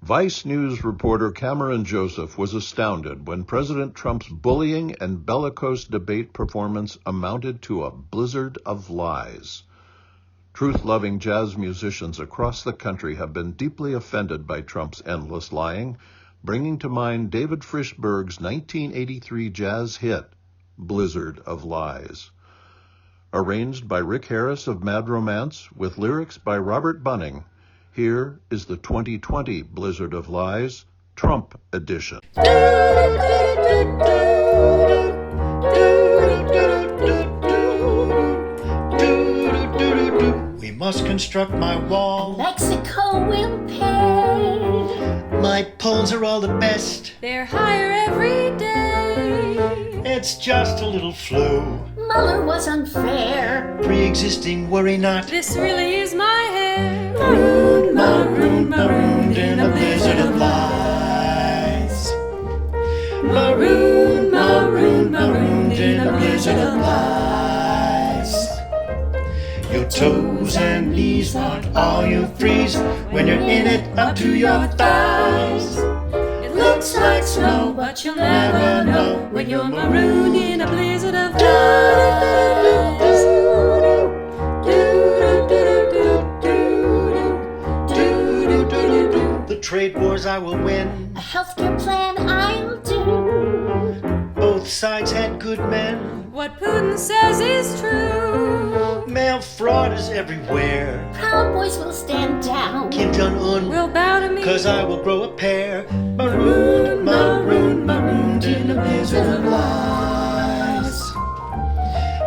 Vice News reporter Cameron Joseph was astounded when President Trump's bullying and bellicose debate performance amounted to a blizzard of lies. Truth-loving jazz musicians across the country have been deeply offended by Trump's endless lying, bringing to mind David Frishberg's 1983 jazz hit, Blizzard of Lies. Arranged by Rick Harris of Mad Romance, with lyrics by Robert Bunning, here is the 2020 Blizzard of Lies, Trump edition. We must construct my wall. Mexico will pay. My polls are all the best. They're higher every day. It's just a little flu. Mueller was unfair. Pre-existing, worry not. This really is my hair. Marooned, marooned, marooned in a blizzard of lies. Marooned, marooned, marooned in a blizzard of lies. Your toes and knees want all you freeze when you're in it up to your thighs. It looks like snow, but you'll never know when you're marooned in a blizzard of lies. The trade wars I will win. A healthcare plan I'll do. Both sides had good men. What Putin says is true. Mail fraud is everywhere. Proud Boys will stand down. Kim Jong-un Will bow to me. 'cause I will grow a pair. Marooned, marooned, marooned in a blizzard of lies.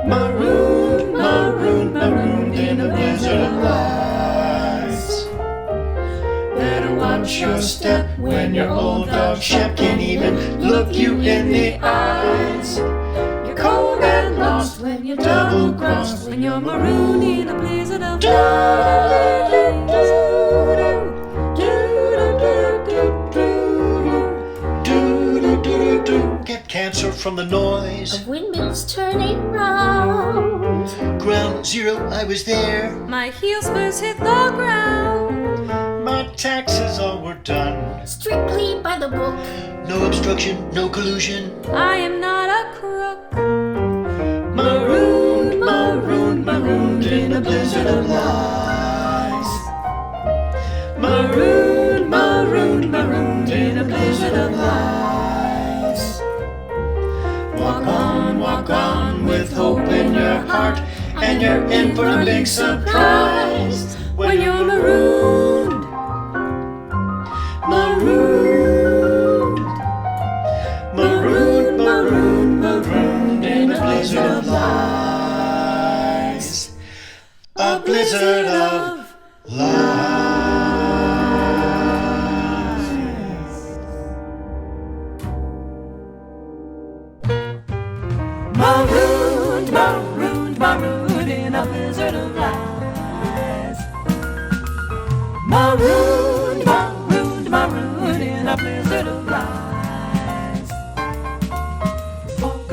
Marooned, marooned, marooned in a blizzard of lies. Better watch your step when your old dog Shep can't even look you in the eyes. You're cold and lost when you're double-crossed, when you're marooned in a blizzard of Get cancer from the noise. of windmills turning round. Ground zero, I was there. My heels first hit the ground. My taxes all were done. Strictly by the book. No obstruction, no collusion. I am not a crook. Marooned, marooned, marooned in a blizzard of lies. Marooned, marooned, marooned in a blizzard of lies. Walk on with hope in your heart, and you're in for a big surprise when you're marooned. Marooned, marooned, marooned, marooned in a blizzard of lies. A blizzard of lies. Marooned, marooned, marooned in a blizzard of lies. Marooned, marooned, marooned in a blizzard of lies. Walk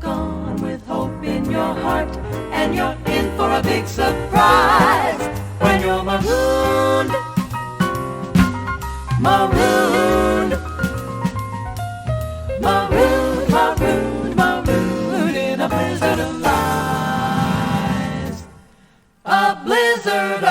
on with hope in your heart, and you're in for a big surprise when you're marooned. Marooned, marooned, marooned, marooned in a blizzard of lies. A blizzard